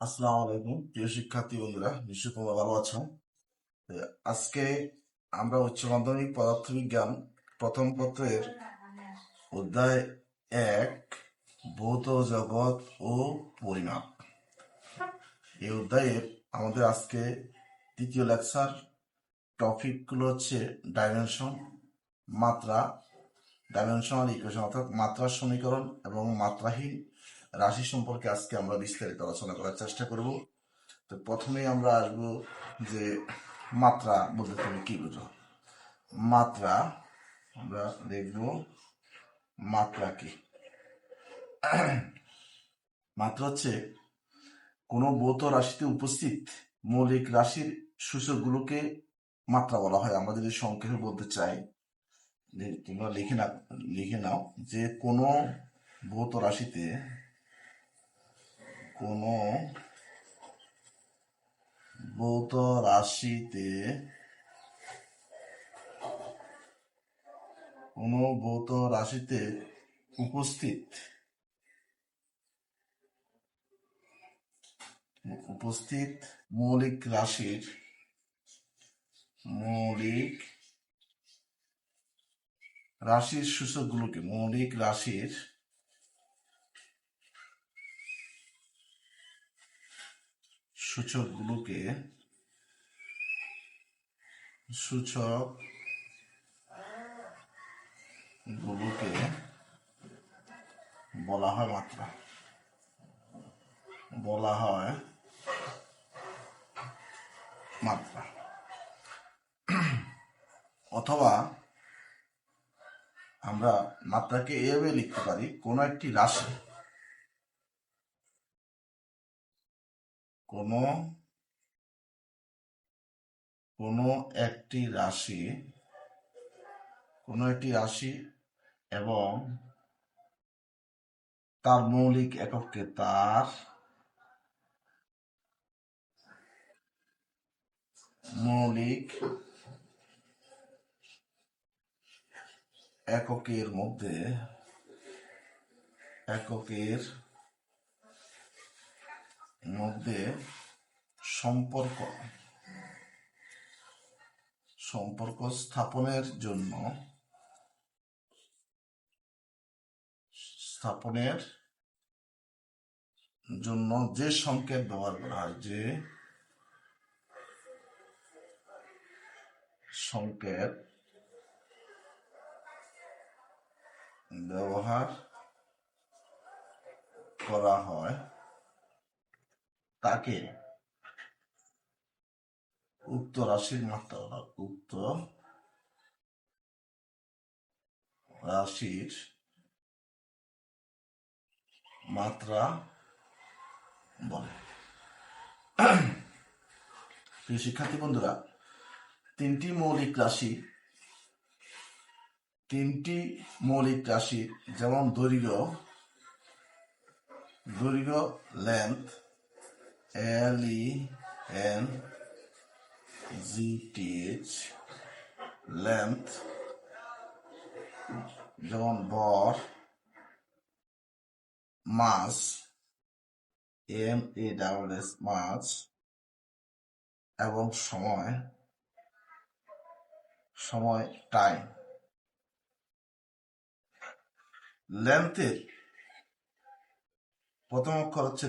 আসসালামু আলাইকুম প্রিয় শিক্ষার্থী বন্ধুরা, নিশ্চয়ই তোমরা ভালো আছো। তো আজকে আমরা উচ্চ মাধ্যমিক পদার্থবিজ্ঞান প্রথম পত্রের অধ্যায় 1 ভৌত জগৎ ও পরিমাপ, এই অধ্যায়ের আমাদের আজকে তৃতীয় লেকচার। টপিকগুলো হচ্ছে ডাইমেনশন, মাত্রা, ডাইমেনশনাল ইকুয়েশন অর্থাৎ মাত্রার সমীকরণ এবং মাত্রাহীন রাশি সম্পর্কে আজকে আমরা বিস্তারিত আলোচনা করার চেষ্টা করব। তো প্রথমেই আমরা আসবো যে মাত্রা বলতে তুমি কি বুঝো। মাত্রা আমরা দেখব মাত্রা কি। মাত্রা হচ্ছে কোনো ভৌত রাশিতে উপস্থিত মৌলিক রাশির সূচকগুলোকে মাত্রা বলা হয়। আমরা যদি সংক্ষেপে বলতে চাই, তোমরা লিখে নাও যে কোনো ভৌত রাশিতে কোনো ভৌত রাশিতে কোনো ভৌত রাশিতে উপস্থিত মৌলিক রাশির সূচকগুলোকে সূচকগুলোকে বলা হয় মাত্রা, অথবা আমরা মাত্রাকে এভাবে লিখতে পারি, কোনো একটি রাশি এবং তার মৌলিক এককে এককের মধ্যে সম্পর্ক স্থাপনের জন্য যে সংকেত ব্যবহার করা হয়, তাকে উক্ত রাশির মাত্রা বলে। প্রিয় শিক্ষার্থী বন্ধুরা, তিনটি মৌলিক রাশি যেমন দৈর্ঘ্য লেন্থ LENGTH লেন্থ, যেমন ভর মাস MASS মাস, এবং সময় টাইম। লেন্থের প্রথম অক্ষর হচ্ছে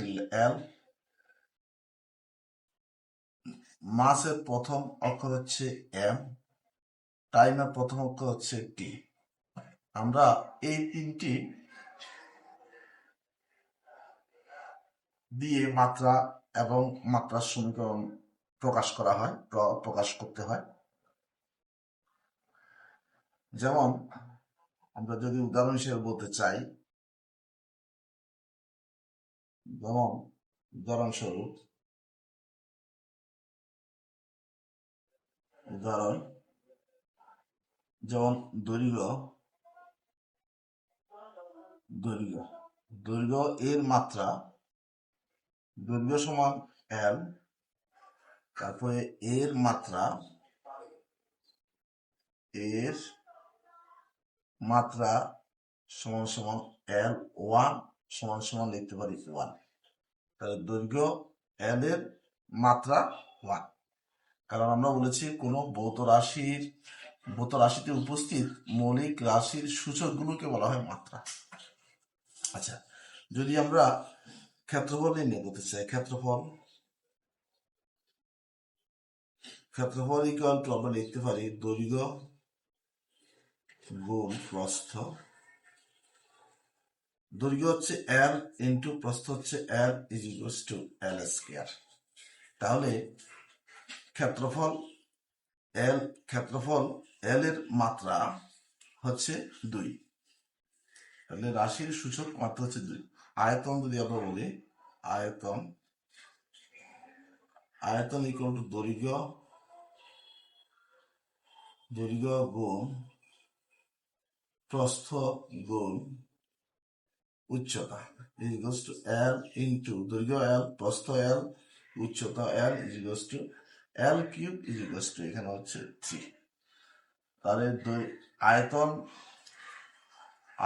L, মাসের প্রথম অক্ষর হচ্ছে M, টাইমের প্রথম অক্ষর হচ্ছে T। আমরা এই তিনটি দিয়ে মাত্রা এবং মাত্রার সমীকরণ প্রকাশ করতে হয়। যেমন আমরা যদি উদাহরণ হিসেবে বলতে চাই, উদাহরণস্বরূপ যেমন দৈর্ঘ্য এর মাত্রা, দৈর্ঘ্য সমান L, তারপরে এর মাত্রা সমান সমান L1 সমান লিখতে পারি 1। তাহলে দৈর্ঘ্য এল এর মাত্রা 1, কারণ আমরা বলেছি কোনো ভৌত রাশিতে উপস্থিত মৌলিক রাশির সূচকগুলোকে বলা হয় মাত্রা। আচ্ছা, যদি আমরা ক্ষেত্রফল নির্ণয় করতে চাই, ক্ষেত্রফল ইকুয়াল টু আমরা লিখতে পারি দৈর্ঘ্য গুণ প্রস্থ। দৈর্ঘ্য হচ্ছে এল ইন্টু প্রস্থ হচ্ছে L is equals two L square. তাহলে ক্ষেত্রফল এল এর মাত্রা হচ্ছে 2, তাহলে রাশির সূচক মাত্রা হচ্ছে 2। আয়তন যদি আমরা বলি, আয়তন ইকুয়াল টু দৈর্ঘ্য গুণ প্রস্থ গুণ উচ্চতা is equals two L into দৈর্ঘ্য এল, প্রস্থ এল, উচ্চতা এল is equals two L cube is equals two এখানে হচ্ছে 3। তাহলে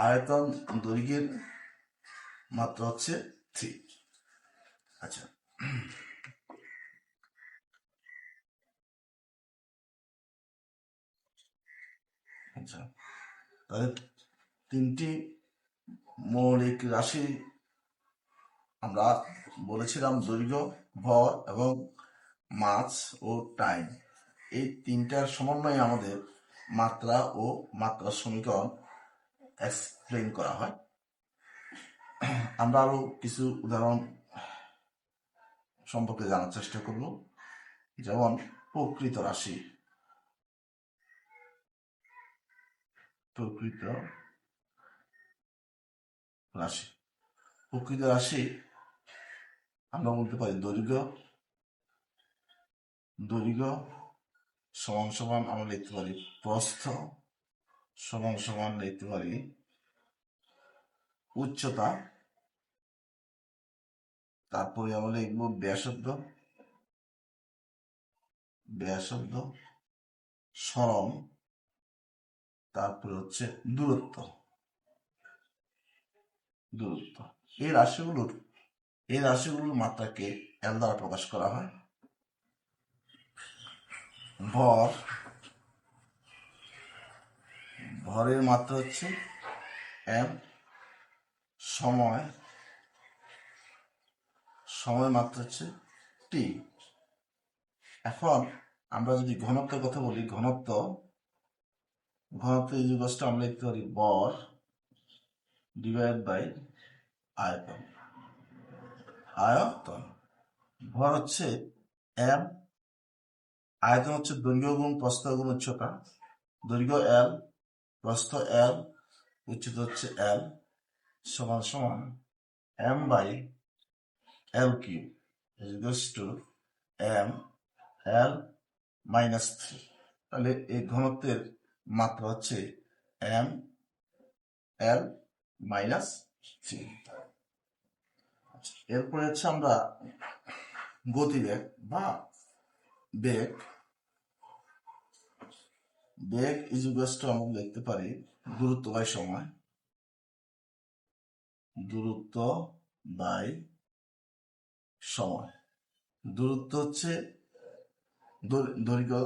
আয়তন দৈর্ঘ্যের মাত্রা হচ্ছে 3। আচ্ছা, তাহলে 3টি মৌলিক রাশি আমরা বলেছিলাম, দৈর্ঘ্য, ভর এবং মাস ও টাইম। এই 3টার সমন্বয়ে আমাদের মাত্রা ও মাত্রার সমীকরণ এক্সপ্লেন করা হয়। আমরা আরো কিছু উদাহরণ সম্পর্কে জানার চেষ্টা করব, যেমন প্রকৃত রাশি। প্রকৃত রাশি আমরা বলতে পারি দৈর্ঘ্য সমান সমান আমরা লিখতে পারি প্রস্থ সমান সমান লিখতে পারি উচ্চতা, তারপরে আমরা লিখবো ব্যাসার্ধ সরণ, তারপরে হচ্ছে দূরত্ব। এই রাশিগুলোর মাত্রাকে এল দ্বারা প্রকাশ করা হয়। ভরের মাত্রা হচ্ছে এম, সময় মাত্রা হচ্ছে টি। এখন আমরা যদি ঘনত্বের কথা বলি, ঘনত্ব ইউনিভার্সটা আমরা লিখতে পারি ভর ডিভাইড বাই আয়তন। ভর হচ্ছে এম, আয়তন হচ্ছে দৈর্ঘ্য গুণ প্রস্থ গুণ উচ্চতা। দৈর্ঘ্য এল, প্রস্থ এল, উচ্চতা হচ্ছে এল, সমান সমান M by L cube equals to M L minus 3। তাহলে এই ঘনত্বের মাত্রা হচ্ছে এম এল মাইনাস 3। এরপরে হচ্ছে আমরা গতিবেগ বা বেগ ইজ ইকুয়ালস টু আমরা লিখতে পারি দূরত্ব বাই সময়। দূরত্ব হচ্ছে দৈর্ঘ্য,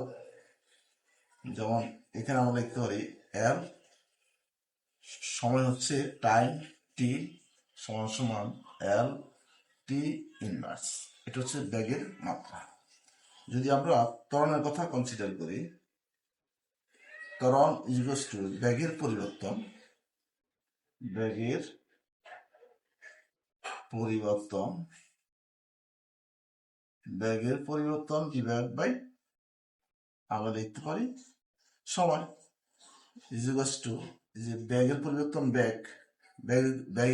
যেমন এখানে আমরা লিখতে পারি এল, সময় হচ্ছে টাইম টি সমান সমান এল টি ইনভার্স। এটা হচ্ছে বেগের মাত্রা। যদি আমরা ত্বরণের কথা কনসিডার করি, ত্বরণ ইজ ইকুয়ালস টু বেগের পরিবর্তন ডিভাইড বাই আমরা লিখতে পারি সময় ইজ ইকুয়ালস টু যে বেগের পরিবর্তন বেগ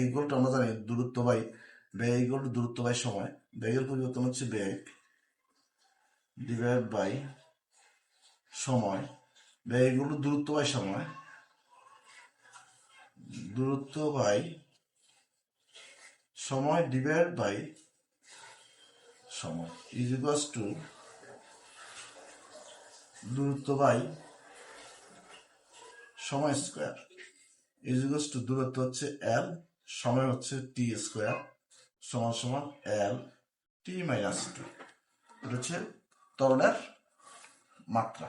ইকুয়াল টু আমরা জানি দূরত্ব বাই সময়। বেগের পরিবর্তন হচ্ছে বেগ ডিভাইড বাই সময়। বেগ ইকুয়াল টু দূরত্ব বাই সময় ডিভাইড বাই সময় ইজ ইকুয়ালস টু দূরত্ব বাই সময় স্কোয়ার ইজ ইকুয়ালস টু দূরত্ব হচ্ছে এল, সময় হচ্ছে টি স্কোয়ার সমান সমান এল টি টি মাইনাস টু, এটা হচ্ছে ত্বরণের মাত্রা।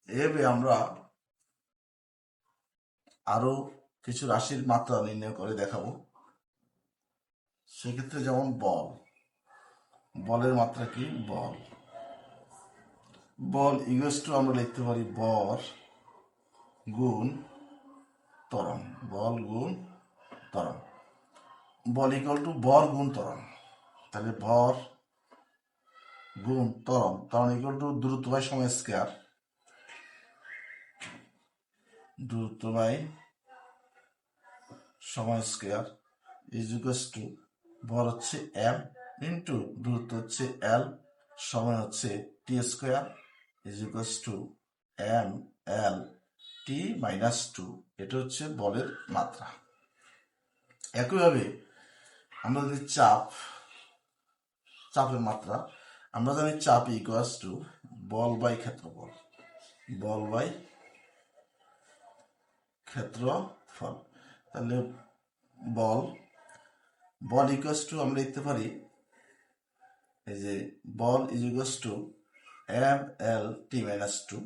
এভাবে আমরা আরো কিছু রাশির মাত্রা নির্ণয় করে দেখাবো। সেক্ষেত্রে যেমন বলের মাত্রা কি? বল ইকুয়ালস টু আমরা লিখতে পারি ভর গুণ ত্বরণ। বল গুণ ত্বরণ। বল ইকুয়াল টু ভর গুণ ত্বরণ। তাহলে ভর গুণ ত্বরণ, ইকুয়াল টু দূরত্ব বাই সময় স্কয়ার। দূরত্ব বাই সময় স্কয়ার ইজ ইকুয়ালস টু ভর হচ্ছে এম ইন্টু দূরত্ব হচ্ছে এল, সময় হচ্ছে T square is equals to M L T minus two. এটা হচ্ছে বলের মাত্রা। একইভাবে আমরা যদি চাপের মাত্রা, আমরা জানি চাপ ইকুয়ালস টু বল বাই ক্ষেত্রফল। বল বাই ক্ষেত্রফল। তাহলে বল ইকুয়ালস টু আমরা লিখতে পারি এই যে বল is equals to M L T minus two.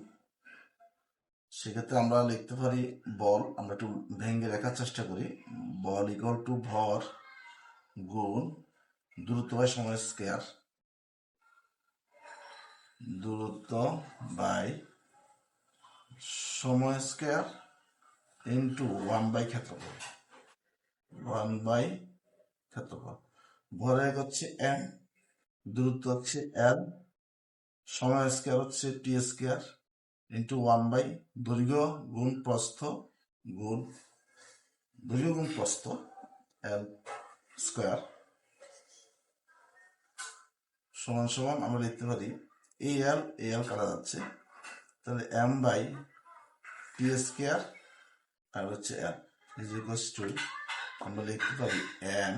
সেক্ষেত্রে আমরা লিখতে পারি বল, আমরা একটু ভেঙে লেখার চেষ্টা করি। বল ইকুয়াল টু ভর গুণ দূরত্ব বাই সময় স্কয়ার। দূরত্ব বাই সময় স্কয়ার ইন্টু 1/, ক্ষেত্রফল। 1/, ক্ষেত্রফল। ভরের হচ্ছে এম, দূরত্ব হচ্ছে এল, সময় স্কয়ার হচ্ছে টি স্কয়ার ইন্টু 1/, দৈর্ঘ্য গুণ প্রস্থ এল স্কয়ার সমান সমান আমরা লিখতে পারি এল কাটা যাচ্ছে, তাহলে এম বাই টি স্কয়ার আর হচ্ছে এল ইজ ইকুয়ালস টু আমরা লিখতে পারি এম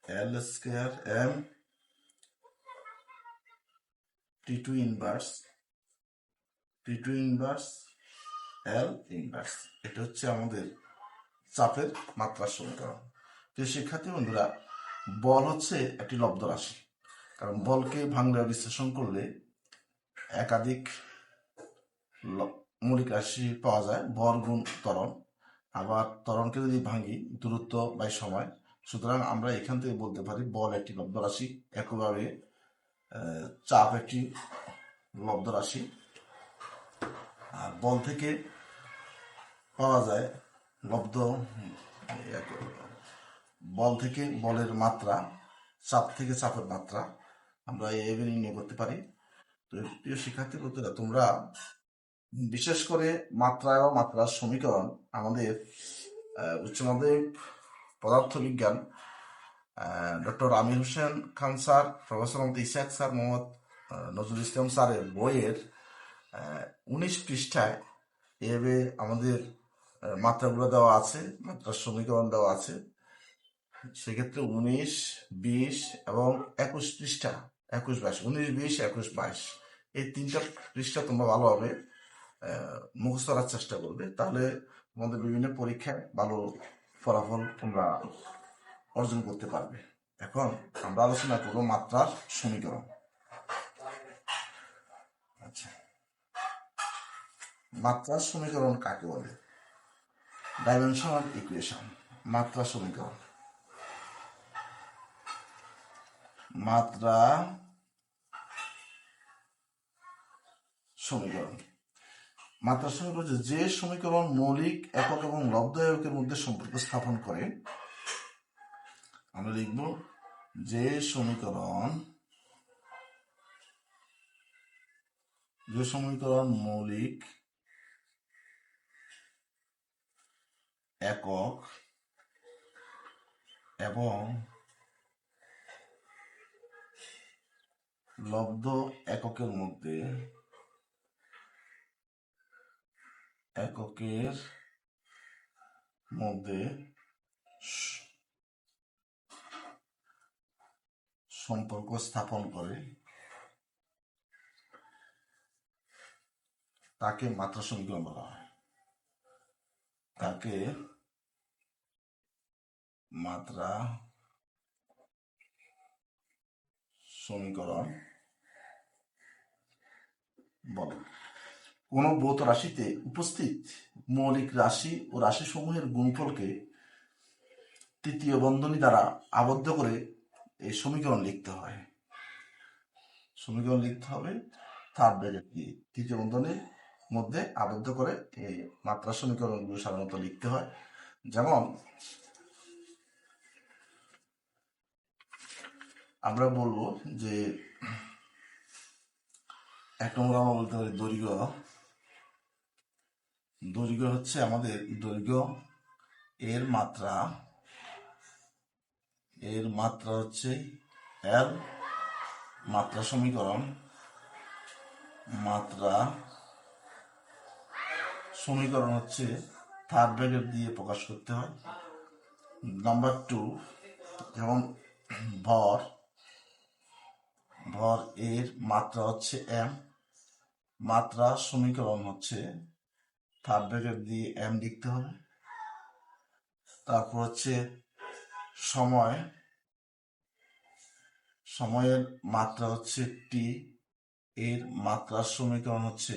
এল স্কয়ার এম টি2 ইনভার্স এল ইনভার্স। এটা হচ্ছে আমাদের চাপের মাত্রার সমীকরণ। তো শিক্ষার্থী বন্ধুরা, বল হচ্ছে একটি লব্ধ রাশি, কারণ বলকে ভাঙলে বিশ্লেষণ করলে একাধিক মৌলিক রাশি পাওয়া যায়, ভর গুণ ত্বরণ। আবার ত্বরণকে যদি ভাঙি দূরত্ব বাই সময়, সুতরাং আমরা এখান থেকে বলতে পারি বল একটি লব্ধ রাশি। একইভাবে চাপ একটি লব্ধ রাশি। আর বল থেকে পাওয়া যায় বল থেকে বলের মাত্রা, চাপ থেকে চাপের মাত্রা আমরা এইভাবে নির্ণয় করতে পারি। তো প্রিয় শিক্ষার্থী বন্ধুরা, তোমরা বিশেষ করে মাত্রা এবং মাত্রার সমীকরণ আমাদের উচ্চ মাধ্যমিক পদার্থবিজ্ঞান doctor Amir Hossain Khan sir, professor Mohammad Ishaq sir, Mohammad Nazrul Islam স্যারের বইয়ের 19 পৃষ্ঠায় এভাবে আমাদের মাত্রাগুলো দেওয়া আছে, মাত্রার সমীকরণ দেওয়া আছে। সেক্ষেত্রে 19, 20 এবং 21 পৃষ্ঠা, 21, 22, 19, 20, 21, 22 এই 3টা পৃষ্ঠা তোমরা ভালোভাবে মুখস্থ করার চেষ্টা করবে, তাহলে তোমাদের বিভিন্ন পরীক্ষায় ভালো ফলাফল তোমরা অর্জন করতে পারবে। এখন আমরা আলোচনা করবো মাত্রার সমীকরণ। আচ্ছা, মাত্রার সমীকরণ কাকে বলে? Dimensional equation. মাত্রা সমীকরণ, মাত্রা সমীকরণ যে সমীকরণ মৌলিক একক এবং লব্ধ এককের মধ্যে সম্পর্ক স্থাপন করে। আমরা লিখব যে সমীকরণ মৌলিক একক এবং লব্ধ এককের মধ্যে সম্পর্ক স্থাপন করে তাকে মাত্রা সমীকরণ বলা হয়। মাত্রা সমীকরণ বলে। কোন ভৌত রাশিতে উপস্থিত মৌলিক রাশি ও রাশিসমূহের গুণফলকে তৃতীয় বন্ধনী দ্বারা আবদ্ধ করে এই সমীকরণ লিখতে হয়। সমীকরণ লিখতে হবে থার্ড ব্র্যাকেট দিয়ে তৃতীয় বন্ধনীর মধ্যে আবদ্ধ করে এই মাত্রা সমীকরণগুলো সাধারণত লিখতে হয়। যেমন আমরা বলবো যে এক নম্বর আমরা বলতে পারি দৈর্ঘ্য হচ্ছে আমাদের দৈর্ঘ্য এর মাত্রা হচ্ছে এল, মাত্রা সমীকরণ হচ্ছে থার্ড ব্র্যাকেট দিয়ে প্রকাশ করতে হয়। নাম্বার 2, যেমন ভর এর মাত্রা হচ্ছে এম, মাত্রা সমীকরণ হচ্ছে থার্ড ব্র্যাকেট দিয়ে এম লিখতে হবে। তারপর হচ্ছে সময়ের মাত্রা হচ্ছে টি, এর মাত্রার সমীকরণ হচ্ছে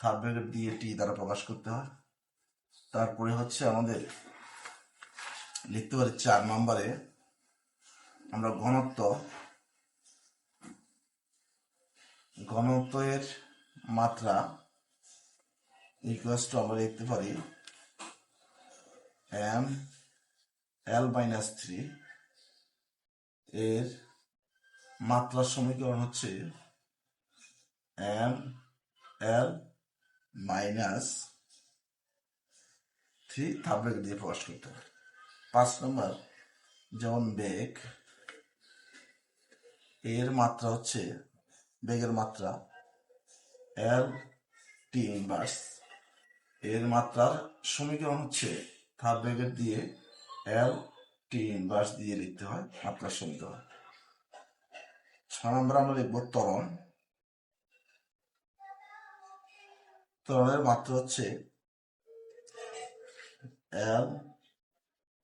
থার্ড ব্র্যাকেট দিয়ে টি দ্বারা প্রকাশ করতে হয়। তারপরে হচ্ছে আমাদের লিখতে পারি 4 নম্বরে আমরা ঘনত্বের মাত্রা ইকুয়ালস টু আমরা লিখতে পারি এম এল মাইনাস 3, এর মাত্রার সমীকরণ হচ্ছে M L minus 3 third bracket দিয়ে প্রকাশ করতে হবে। 5 নম্বর যেমন এর মাত্রা হচ্ছে বেগের মাত্রা এল টি ইনভার্স, এর মাত্রার সমীকরণ হচ্ছে থার্ড ব্র্যাকেট দিয়ে এল টি ইনভার্স দিয়ে লিখতে হয় মাত্রার সমীকরণ। 6 নম্বর আমরা লিখব ত্বরণের মাত্রা হচ্ছে এল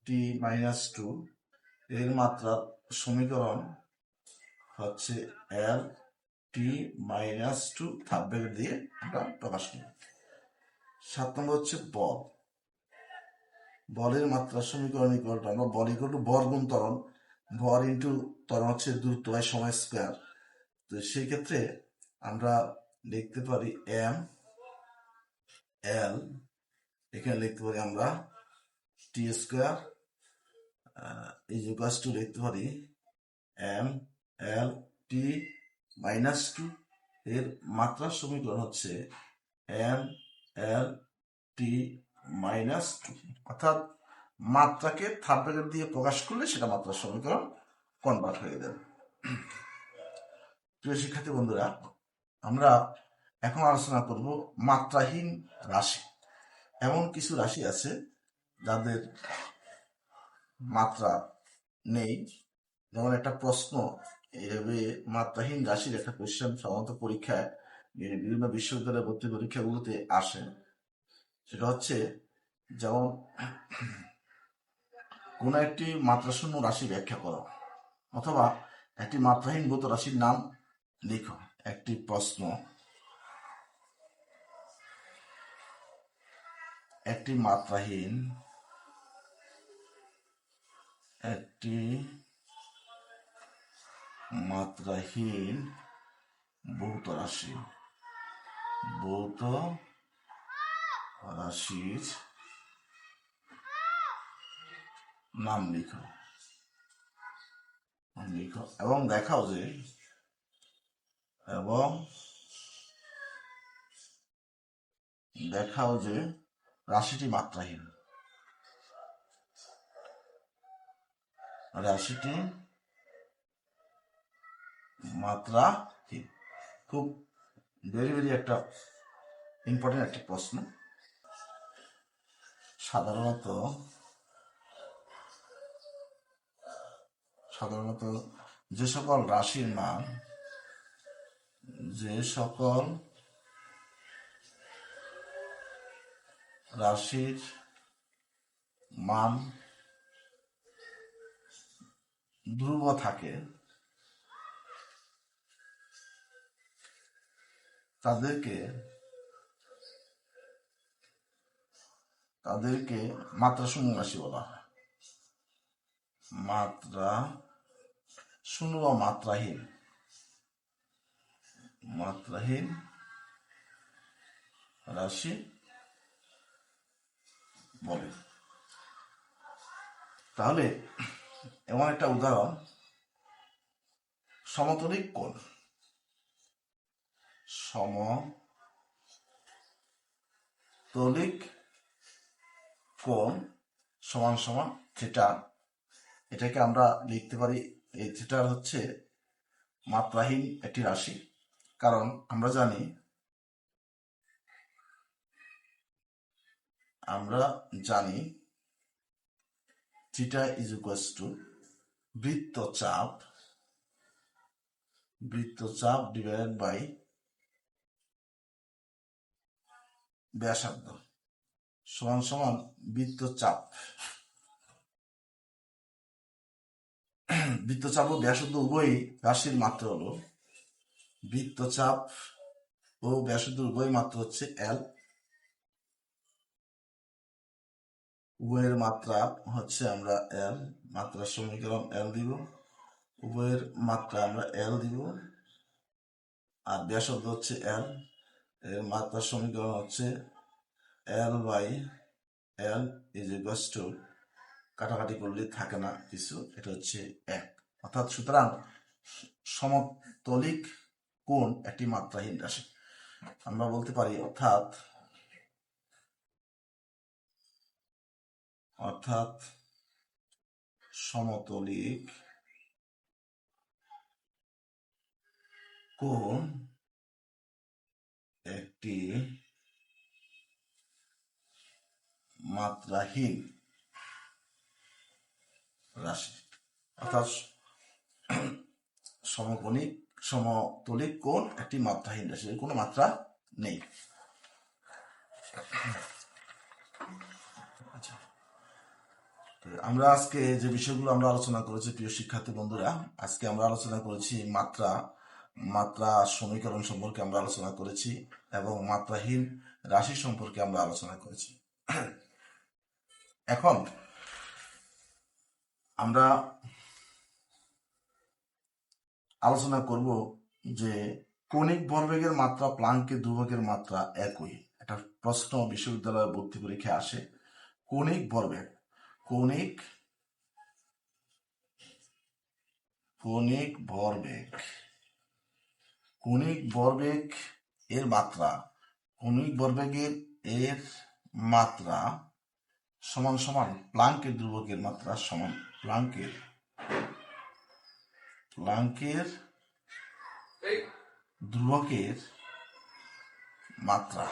টি মাইনাস 2, এর মাত্রার সমীকরণ হচ্ছে এল টি মাইনাস 2 থার্ড ব্র্যাকেট দিয়ে আমরা প্রকাশ করি। 7 নম্বর হচ্ছে বলের মাত্রা সমীকরণ ইকুয়াল টু আমরা বল ইকুয়াল টু ভর গুণ ত্বরণ, ভর ইন্টু ত্বরণ হচ্ছে দূরত্ব বাই সময় স্কোয়ার। তো সেই ক্ষেত্রে আমরা লিখতে পারি এম এল, এখানে লিখতে পারি আমরা টি স্কোয়ার ইজ ইকুয়ালস টু লিখতে পারি এম এল টি মাইনাস 2, এর মাত্রার সমীকরণ হচ্ছে এম এল টি মাইনাস 2, অর্থাৎ মাত্রাকে থার্ড ব্র্যাকেট দিয়ে প্রকাশ করলে সেটা মাত্রার সমীকরণ কনভার্ট হয়ে যাবে। প্রিয় শিক্ষার্থী বন্ধুরা, আমরা এখন আলোচনা করব মাত্রাহীন রাশি। এমন কিছু রাশি আছে যাদের মাত্রা নেই। যেমন একটা প্রশ্ন এভাবে মাত্রাহীন রাশির একটা কোয়েশ্চেন সাধারণত পরীক্ষায় বিভিন্ন বিশ্ববিদ্যালয় ভর্তি পরীক্ষাগুলোতে আসে। সেটা হচ্ছে যেমন কোন একটি মাত্রাশূন্য রাশি ব্যাখ্যা করো, অথবা একটি মাত্রাহীন ভৌত রাশির নাম লিখো। একটি প্রশ্ন, একটি মাত্রাহীন ভৌত রাশির নাম লিখো এবং দেখাও যে রাশিটি মাত্রাহীন। খুব ভেরি ভেরি একটা ইম্পর্টেন্ট একটা প্রশ্ন। সাধারণত যে সকল রাশির মান ধ্রুব থাকে তাদেরকে মাত্রা শূন্য রাশি বলা হয়। মাত্রা শূন্য বা মাত্রাহীন রাশি বলে। তাহলে এমন একটা উদাহরণ, সমতলিক কোণ। সমতলিক কোণ সমান সমান থিটা। এটাকে আমরা লিখতে পারি, এই থিটার হচ্ছে মাত্রাহীন একটি রাশি, কারণ আমরা জানি থিটা ইজ ইকুয়ালস টু বৃত্তচাপ ডিভাইডেড বাই ব্যাসার্ধ সমান সমান বৃত্তচাপ ও ব্যাসার্ধ উভয়ই রাশির মাত্রা হলো, বৃত্তচাপ ও ব্যাসার্ধ উভয় মাত্রা হচ্ছে এল। উভয়ের মাত্রা হচ্ছে আমরা এল, মাত্রার সমীকরণ এল দিব, উভয়ের মাত্রা আমরা এল দিব, আর ব্যাসার্ধ হচ্ছে এল, এর মাত্রার সমীকরণ হচ্ছে L by L is equals to, কাটাকাটি করলে থাকে না কিছু, এটা হচ্ছে এক। অর্থাৎ সুতরাং সমতলিক কোণ একটি মাত্রাহীন রাশি আমরা বলতে পারি। অর্থাৎ সমতলিক কোণ একটি মাত্রাহীন রাশি। অর্থাৎ সমতলিক কোণ একটি মাত্রাহীন রাশি, এর কোনো মাত্রা নেই। আচ্ছা, আমরা আজকে যে বিষয়গুলো আমরা আলোচনা করেছি প্রিয় শিক্ষার্থী বন্ধুরা, আজকে আমরা আলোচনা করেছি মাত্রা সমীকরণ সম্পর্কে আমরা আলোচনা করেছি এবং মাত্রাহীন রাশি সম্পর্কে আমরা আলোচনা করেছি। এখন আমরা আলোচনা করব যে কৌণিক ভরবেগের মাত্রা প্লাঙ্কের ধ্রুবকের মাত্রা একই। একটা প্রশ্ন বিশ্ববিদ্যালয়ে ভর্তি পরীক্ষায় আসে, কৌণিক ভরবেগ এর মাত্রা, কৌণিক ভরবেগের মাত্রা সমান সমান প্লাঙ্কের ধ্রুবকের মাত্রা সমান প্লাঙ্কের ধ্রুবকের মাত্রা।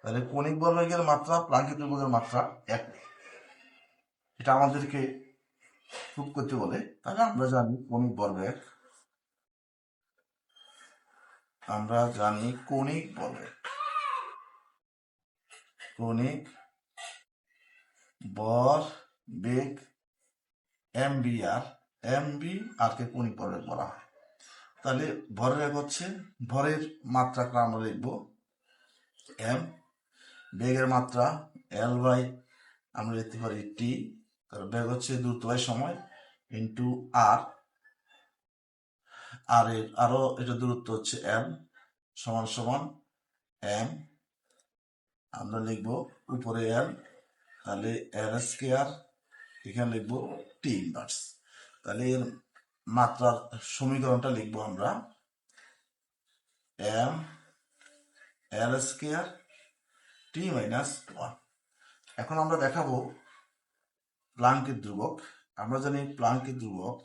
তাহলে কৌণিক ভরবেগের মাত্রা প্লাঙ্কের ধ্রুবকের মাত্রা এক, এটা আমাদেরকে প্রুভ করতে বলে। তাহলে আমরা জানি কৌণিক ভরবেগ এমবি আর কে কৌণিক ভরবেগ বলা হয়। তাহলে ভরবেগ হচ্ছে, ভরের মাত্রাটা আমরা লিখবো এম, বেগের মাত্রা এল বাই আমরা লিখতে পারি টি, কারণ বেগ হচ্ছে দ্রুত বাই সময় ইন্টু আর, আর এর আরো এটা দূরত্ব হচ্ছে এম, সমান সমান এম আমরা লিখবো উপরে এল, তাহলে এল স্কয়ার, এখানে লিখবো টি ইনভার্স। তাহলে এর মাত্রার সমীকরণটা লিখবো আমরা এম এল স্কয়ার টি মাইনাস ওয়ান। এখন আমরা দেখাবো প্লাঙ্কের ধ্রুবক। আমরা জানি প্লাঙ্কের ধ্রুবক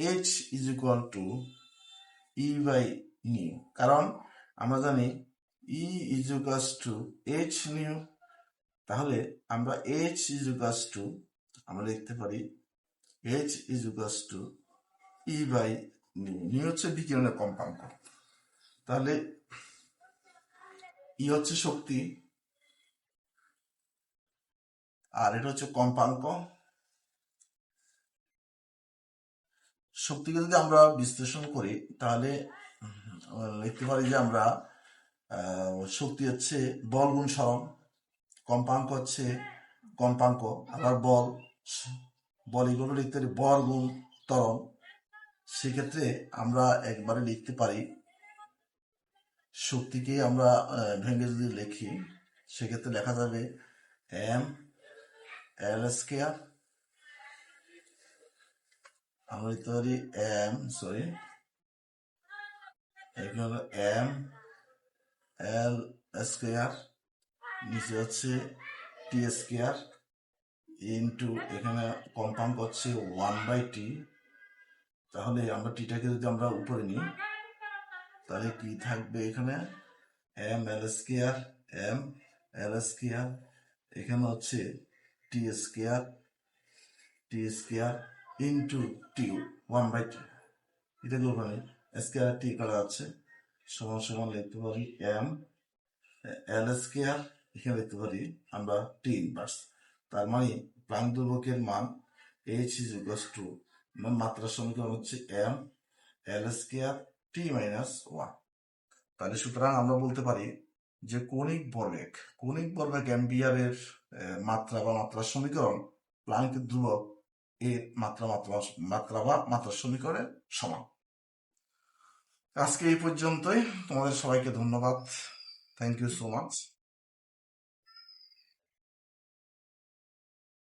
h is equal to E by nu, কারণ আমরা জানি E is equal to H nu. তাহলে আমরা h ইজ ইকুয়াল টু আমরা লিখতে পারি h is equal to E by nu. Nu হচ্ছে বিকিরণের কম্পাঙ্ক। তাহলে ই হচ্ছে শক্তি, আর এটা হচ্ছে কম্পাঙ্ক। শক্তিকে যদি আমরা বিশ্লেষণ করি তাহলে লিখতে পারি যে আমরা শক্তি হচ্ছে বল গুণ সরণ, কম্পাঙ্ক হচ্ছে কম্পাঙ্ক, আবার বল বল এগুলো লিখতে পারি বল গুণ ত্বরণ। সেক্ষেত্রে আমরা একবারে লিখতে পারি শক্তিকে আমরা ভেঙে যদি লিখি সেক্ষেত্রে লেখা যাবে এম এল স্কোয়ার, আমরা লিখতে পারি এখানে হলো এম এল স্কোয়ার, নিচে হচ্ছে টি স্কোয়ার ইন্টু এখানে কম্পাঙ্ক হচ্ছে 1/t। তাহলে আমরা টিটাকে যদি আমরা উপরে নিই তাহলে কি থাকবে এখানে এম এল স্কোয়ার এখানে হচ্ছে টি স্কোয়ার ইন্টু টি 1/t, এটাকে ওখানে স্কোয়ার টি করা যাচ্ছে সমান সমান লিখতে পারি এম এল স্কোয়ার, এখানে লিখতে পারি আমরা টি ইনভার্স। তার মানে প্রাণ দুর্ভকের মান এইচ ইজ ইকুয়ালস টু মাত্রার সমীকরণ হচ্ছে এম এল স্কোয়ার টি মাইনাস 1। তাহলে সুতরাং আমরা বলতে পারি যে কৌণিক ভরবেগ অ্যাম্পিয়ারের মাত্রা বা মাত্রার সমীকরণ প্লাঙ্কের ধ্রুবক এর মাত্রার সমীকরণের সমান। আজকে এই পর্যন্তই, তোমাদের সবাইকে ধন্যবাদ, থ্যাংক ইউ সো মাচ।